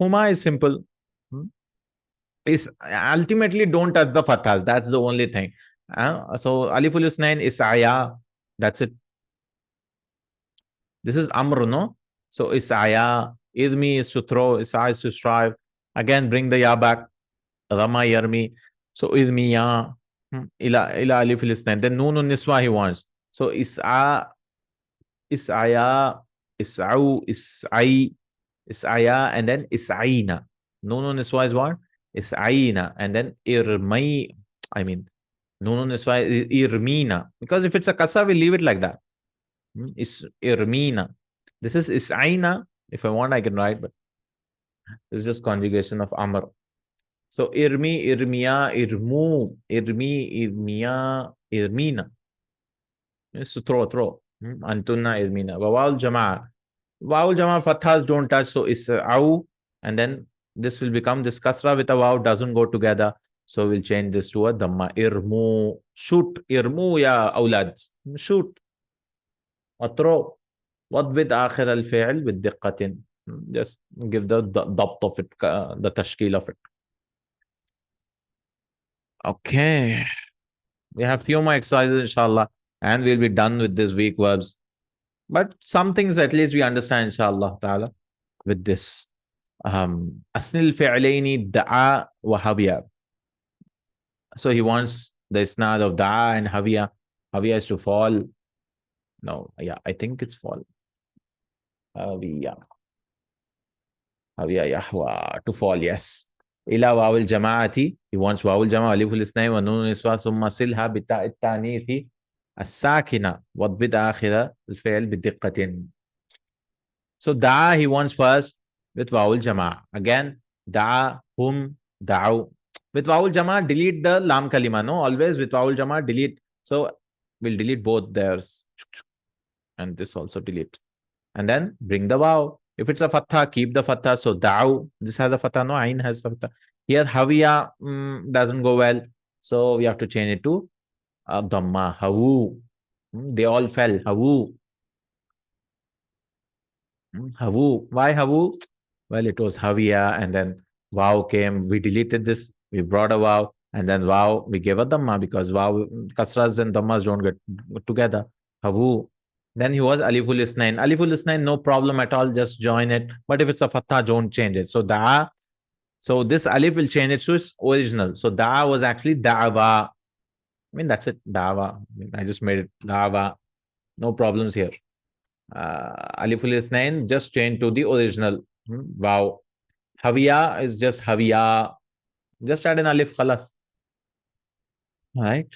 Huma is simple. Is ultimately don't touch the fathas. That's the only thing. So aliful ithnain is aya. That's it. This is amr, no? So isaya, idmi is to throw, isa is to strive. Again, bring the ya back. Rama yarmi. So idmi ya. Ila alif lisnan. Then noon niswa he wants. So isaya, isau, isaya, and then isaina. Noon niswa is what? Isaina. And then irmai. I mean, noon niswa is irmina. Because if it's a kasa, we leave it like that. Is irmina. This is isaina. If I want, I can write, but it's just conjugation of amr. So irmi, irmiya, irmu, irmi, irmiya, irmina. It's to throw. Antunna, irmina. Wawal jama. Wawal jama fathas don't touch. So it's au, and then this will become this kasra with a waw doesn't go together. So we'll change this to a dhamma. Irmu, shoot, irmu ya awlad. Shoot. Atro. What with akhir al fi'l with diqqatin. Just give the dabt of it, the tashkil of it. Okay. We have few more exercises, inshallah, and we'll be done with this week verbs. But some things at least we understand, inshallah ta'ala, with this. Asnil fi'layni da'a wa hawiya. So he wants the isnad of da'a and hawiya. Hawiya is to fall. No, yeah, I think it's fall. Hawiya. Hawiya yahwa, to fall, yes. إلى واو الجماعة, he wants واو الجماعة ألف الاثنين ونون النسوة ثم صلها بتاء التانيث الساكنة واضبط آخر الفعل بدقة. So دعا he wants first with واو الجماعة. Again, دعا, hum, دعوا. With واو الجماعة, delete the lam kalima. No, always with واو الجماعة, delete. So we'll delete both theirs. And this also delete. And then bring the waw. If it's a fatha, keep the fatha. So da'u, this has a fatha, no, ain has the fatha. Here hawiya doesn't go well. So we have to change it to dhamma, hawu. They all fell, hawu. Hawu. Why hawu? Well, it was hawiya and then waw came. We deleted this. We brought a waw And then wow, we gave a dhamma because wow, kasras and dhammas don't get together. Havu. Then he was aliful isnain. Aliful isnain, no problem at all. Just join it. But if it's a fatha, don't change it. So da. So this alif will change it to its original. So da was actually da'wa. I mean, that's it. Da'wa. I just made it da'wa. No problems here. Aliful isnain, just change to the original. Wow. Haviya is just haviya. Just add an alif, khalas. Right?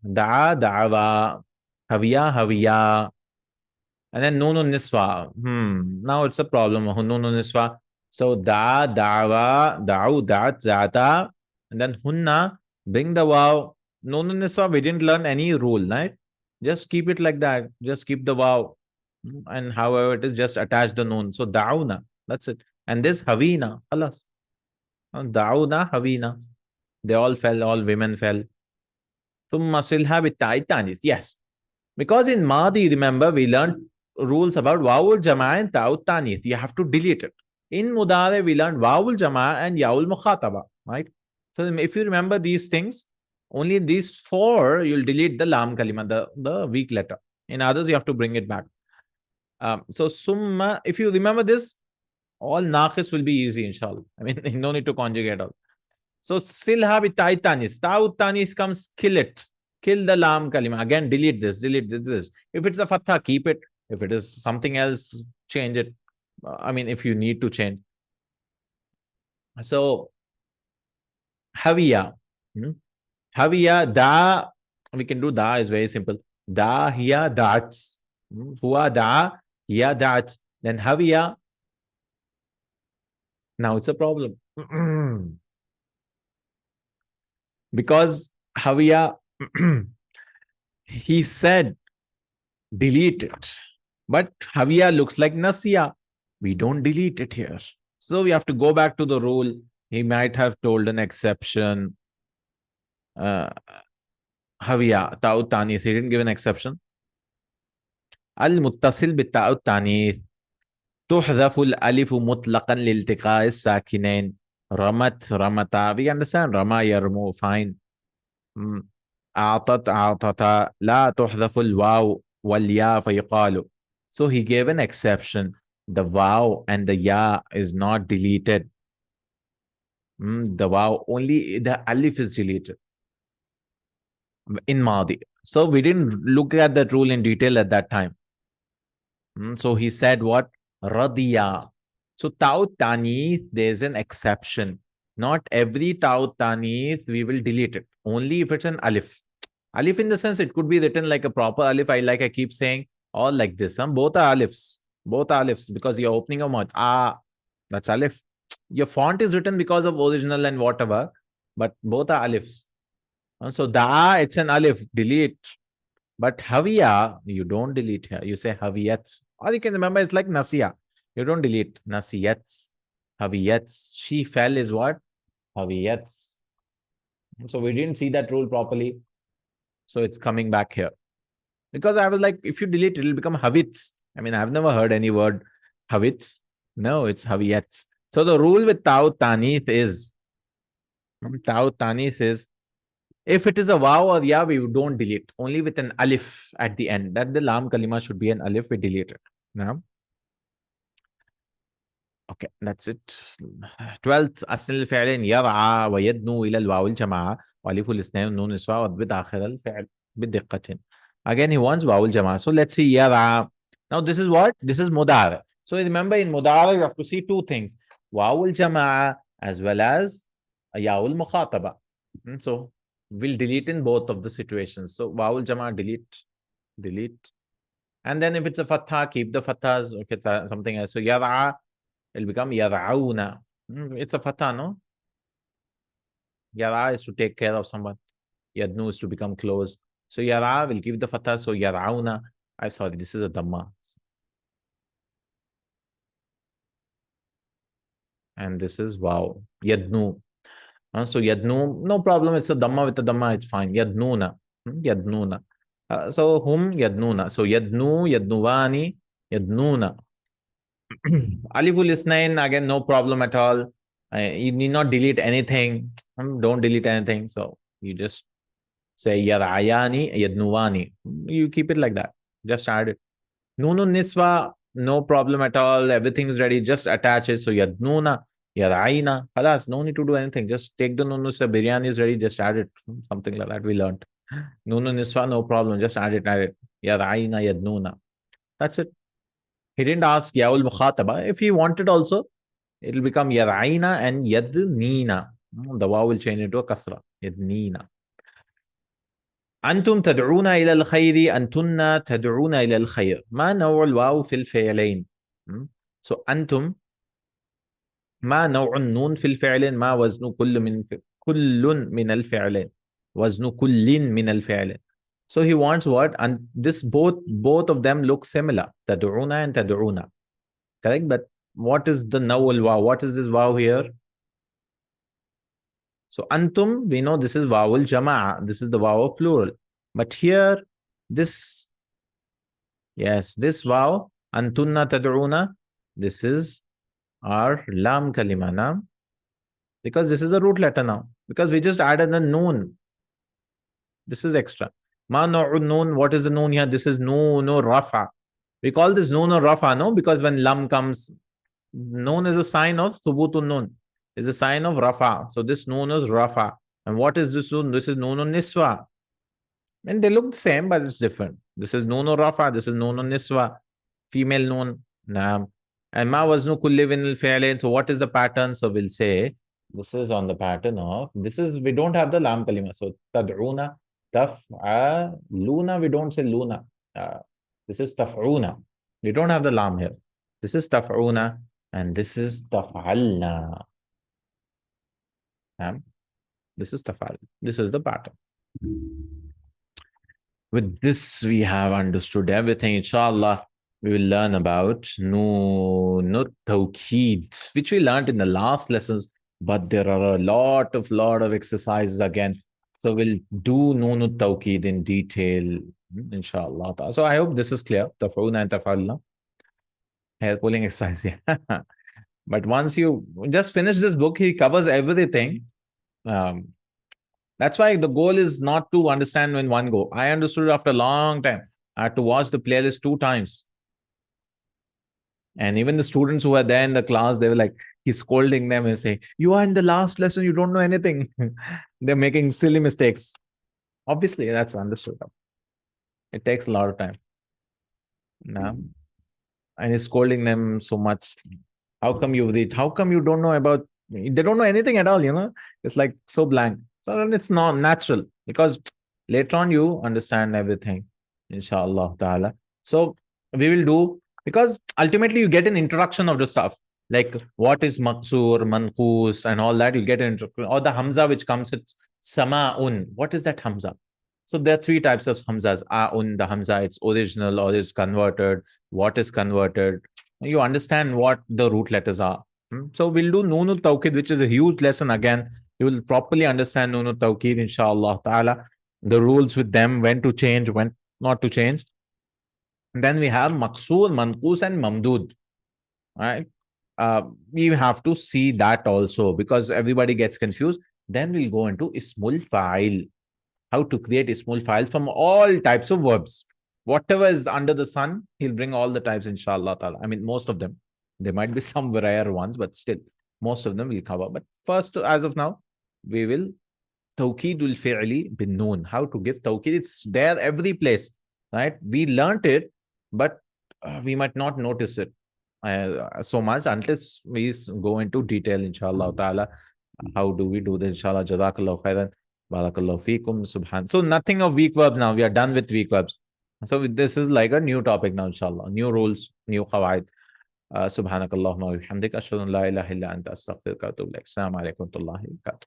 Da'a, da'awa. Haviya, haviya. And then nunun niswa. Now it's a problem. Nunun niswa. So da, da'wa, da'u, da'at, za'ata. And then hunna, bring the waw. Nunun niswa, we didn't learn any rule, right? Just keep it like that. Just keep the waw. And however it is, just attach the nun. So da'una. That's it. And this havina. Alas. Da'una, havina. They all fell, all women fell. Thumma silha bitta'i tanis. Yes. Because in Madi, remember, we learned rules about Wawul Jama and Ta'ut Tanith. You have to delete it. In Mudare, we learned Wawul Jama and Yaul Mukhataba. Right? So if you remember these things, only in these four, you'll delete the Lam Kalima, the weak letter. In others, you have to bring it back. So Summa, if you remember this, all Naqis will be easy, inshallah. I mean, no need to conjugate all. So silha bitai tanis. Ta'ut tanis comes, kill it. Kill the lam kalima. Again, delete this, delete this. If it's a fatha, keep it. If it is something else, change it. I mean, if you need to change. So, haviya. Haviya, da. We can do da is very simple. Da, hiya, da'ats. Huwa, da, hiya, da'ats. Then haviya. Now it's a problem. Because haviya, he said, delete it. But haviya looks like nasiya. We don't delete it here. So we have to go back to the rule. He might have told an exception. Haviya, ta'ut tanith. He didn't give an exception. Al-muttasil bi-ta'ut tanith. تحذف الألف مطلقا لالتقاء الساكنين. رمت رمتا. We understand. Rama yarmu. Fine. أعطت أعطتا. لا تحذف الواو واليا فيقال. So he gave an exception. The waw and the ya is not deleted. The waw, only the alif is deleted in Madi. So we didn't look at that rule in detail at that time. So he said what? Radiya. So ta'ut tanith, there's an exception. Not every ta'ut tanith we will delete it. Only if it's an alif. Alif in the sense it could be written like a proper alif. I keep saying, all like this. Both are alifs. Both are alifs because you're opening a mouth. That's alif. Your font is written because of original and whatever, but both are alifs. So da, it's an alif. Delete. But haviya, you don't delete here. You say haviyats. Or you can remember it's like nasiya. You don't delete. Nasiyats. Haviyats. She fell is what? Haviyats. So we didn't see that rule properly. So it's coming back here. Because I was like, if you delete, it will become havits. I mean, I've never heard any word havits. No, it's haviyats. So the rule with ta'ut tanith is, if it is a waw or ya, we don't delete. Only with an alif at the end. That the lam kalima should be an alif, we delete it. Now, okay, that's it. 12th, أصل الفعل يرعى ويدنو إلى الواو الجماعة وألف الاثنين والنون نسوة وضبط آخر الفعل بدقة. Again, he wants واو الجماعة. So let's see يرعى. Now this is what? This is mudara. So remember in mudara you have to see two things. واو الجماعة as well as ياء المخاطبة. So we'll delete in both of the situations. So واو الجماعة, delete. And then if it's a fatha, keep the fathas. If it's something else, so يرعى, it'll become يرعون. It's a fatha, no? Yara is to take care of someone. Yadnu is to become close. So yara will give the fatha. So yarauna. I'm sorry, this is a dhamma. And this is wow. Yadnu. So yadnu, no problem. It's a dhamma with a dhamma. It's fine. Yadnuna. Yadnuna. So hum yadnuna. So yadnu, yadnuwani, yadnuna. Aliful isnain, again, no problem at all. You need not delete anything. Don't delete anything. So you just say yad'ayani, yadnuwani. You keep it like that. Just add it. Nunu niswa, no problem at all. Everything's ready. Just attach it. So yadnuna, yad'aina. Khalas, no need to do anything. Just take the nunu, so biryani is ready. Just add it. Something like that we learned. Nunu niswa, no problem. Just add it. Yad'aina, yadnuna. That's it. He didn't ask yaul mukhataba. If he wanted also, it'll become yad'aina and yadnina. The waw will change into a kasra. Yadnina. أنتم تدعون إلى الخير أنتن تدعون إلى الخير ما نوع الواو في الفعلين so أنتم ما نوع النون في الفعلين ما وزن كل من الفعلين وزن كل من الفعلين so he wants what and this both of them look similar تدعون and تدعون correct but what is the نوع الواو what is this واو here So antum, we know this is vowel jama'a. This is the vow of plural. But here, this, yes, this vow, antunna tad'una, this is our lam kalima now. Because this is the root letter now. Because we just added the noon. This is extra. Ma nu'un noon, what is the noon here? This is noon or rafa. We call this noon or rafa, no? Because when lam comes, noon is a sign of thubutun noon. Is a sign of rafa. So this noon is rafa. And what is this noon? This is noon on niswa. And they look the same, but it's different. This is noon or rafa. This is noon on niswa. Female noon. Naam. And ma waznu kulli min al-fi'lain. So what is the pattern? So we'll say, this is on the pattern of, this is, we don't have the lam kalima. So tad'una, taf'aluna, we don't say luna. This is taf'una. We don't have the lam here. This is taf'una. And this is taf'alna. This is tafal. This is the pattern. With this, we have understood everything. Inshallah, we will learn about Noonut Tawqeed, which we learned in the last lessons, but there are a lot of exercises again. So we'll do Noonut Tawqeed in detail, inshallah. So I hope this is clear. Taf'una and tafalna. Hair pulling exercise, yeah. But once you just finish this book, he covers everything. That's why the goal is not to understand in one go. I understood it after a long time. I had to watch the playlist 2 times. And even the students who were there in the class, they were like, he's scolding them and saying, you are in the last lesson, you don't know anything. They're making silly mistakes. Obviously, that's understood. It takes a lot of time. And he's scolding them so much. How come you've reached? How come you don't know about? They don't know anything at all, you know? It's like so blank. So then it's not natural because later on you understand everything, inshallah ta'ala. So we will do, because ultimately you get an introduction of the stuff. Like what is maqsoor, manqus and all that, you get an introduction. Or the hamza which comes with sama'un. What is that hamza? So there are 3 types of hamzas. A'un, the hamza, it's original or it's converted. What is converted? You understand what the root letters are. So we'll do Noonut Tawqeed, which is a huge lesson again. You will properly understand Noonut Tawqeed, inshallah ta'ala. The rules with them, when to change, when not to change. And then we have Maqsoor, Manqus and Mamdood. Right? We have to see that also because everybody gets confused. Then we'll go into Ismul Fa'il. How to create Ismul Fa'il from all types of verbs. Whatever is under the sun, he'll bring all the types, inshallah ta'ala. I mean, most of them. There might be some rare ones, but still, most of them will cover. But first, as of now, we will Tawqeedul Fi'li bin Noon. How to give Tawqeed. It's there every place, right? We learnt it, but we might not notice it so much unless we go into detail, inshallah ta'ala. How do we do this? Inshallah, Jazakallahu Khairan. Barakallahu feekum. Subhan. So nothing of weak verbs now. We are done with weak verbs. So this is like a new topic now, inshallah. New rules, new qawaid. Subhanakallahumma wa bihamdika ashhadu an la ilaha illa anta astaghfiruka wa atubu ilaik. Assalamu alaikum wa rahmatullahi wa barakatuh.